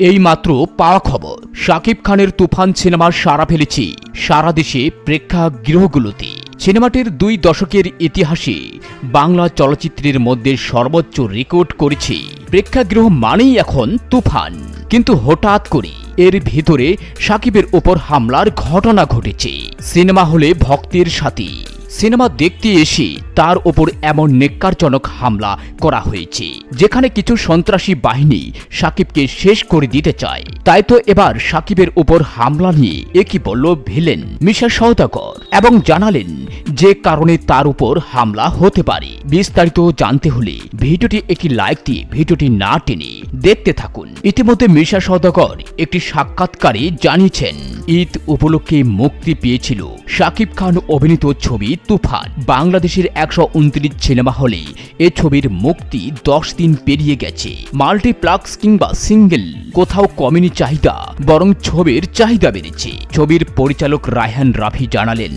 এই মাত্র পাওয়া খবর, শাকিব খানের তুফান সিনেমা সাড়া ফেলেছে সারা দেশে প্রেক্ষাগৃহগুলোতে। সিনেমাটির 2 দশকের ইতিহাসে বাংলা চলচ্চিত্রের মধ্যে সর্বোচ্চ রেকর্ড করেছে। প্রেক্ষাগৃহ মানেই এখন তুফান, কিন্তু হঠাৎ করে এর ভিতরে শাকিবের ওপর হামলার ঘটনা ঘটেছে। সিনেমা হলে ভক্তের সাথে সিনেমা দেখতে এসে তার ওপর এমন নেক্কারজনক হামলা করা হয়েছে, যেখানে কিছু সন্ত্রাসী বাহিনী শাকিবকে শেষ করে দিতে চায়। তাই তো এবার শাকিবের ওপর হামলা নিয়ে একই বলল ভিলেন মিশা সওদাগর, এবং জানালেন যে কারণে তার উপর হামলা হতে পারে। বিস্তারিত জানতে হলে ভিডিওটি একটি লাইক দিয়ে ভিডিওটি না টেনে দেখতে থাকুন। ইতিমধ্যে মিশা সওদাগর একটি সাক্ষাৎকারে জানিয়েছেন, ঈদ উপলক্ষে মুক্তি পেয়েছিল শাকিব খান অভিনীত ছবি তুফান। বাংলাদেশের 129 সিনেমা হলে এ ছবির মুক্তি 10 দিন পেরিয়ে গেছে। মাল্টিপ্লেক্স কিংবা সিঙ্গেল কোথাও কমেনি চাহিদা, বরং ছবির চাহিদা বেড়েছে। ছবির পরিচালক রায়হান রাফি জানালেন,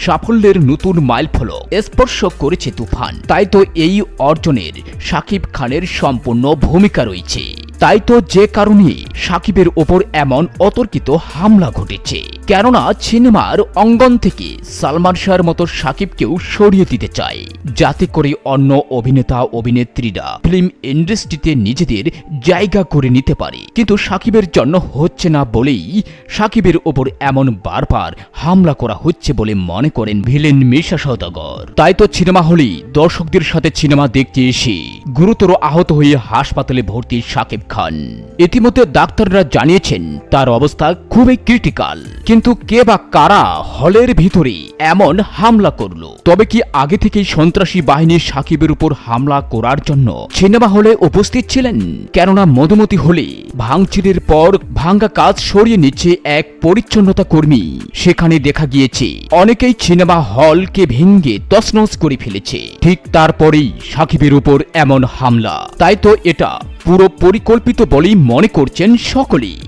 সাফল্যের নতুন মাইলফলক স্পর্শ করেছে তুফান। তাই তো এই অর্জনের শাকিব খানের সম্পূর্ণ ভূমিকা রয়েছে। তাই তো যে কারণে শাকিবের ওপর এমন অতর্কিত হামলা ঘটেছে। কেননা সিনেমার অঙ্গন থেকে সালমান শাহর মতো শাকিবকেও সরিয়ে দিতে চায়, যাতে করে অন্য অভিনেতা অভিনেত্রীরা ফিল্ম ইন্ডাস্ট্রিতে নিজেদের জায়গা করে নিতে পারে। কিন্তু শাকিবের জন্য হচ্ছে না বলেই শাকিবের ওপর এমন বারবার হামলা করা হচ্ছে বলে মনে করেন ভিলেন মিশা সওদাগর। তাই তো সিনেমা হলেই দর্শকদের সাথে সিনেমা দেখতে এসে গুরুতর আহত হয়ে হাসপাতালে ভর্তি শাকিব খান। ইতিমধ্যে ডাক্তাররা জানিয়েছেন তার অবস্থা খুবই ক্রিটিক্যাল। কিন্তু কে বা কারা হলের ভিতরে এমন হামলা করলো? তবে কি আগে থেকেই সন্ত্রাসী বাহিনী শাকিবের উপর হামলা করার জন্য সিনেমা হলে উপস্থিত ছিলেন? কেননা মধুমতি হলে ভাঙচুরের পর ভাঙ্গা কাজ সরিয়ে নিচ্ছে এক পরিচ্ছন্নতা কর্মী। সেখানে দেখা গিয়েছে অনেকেই সিনেমা হলকে ভেঙে তছনছ করে ফেলেছে। ঠিক তারপরেই শাকিবের উপর এমন হামলা। তাই তো এটা পুরো পরিকল্পিত বলেই মনে করছেন সকলেই।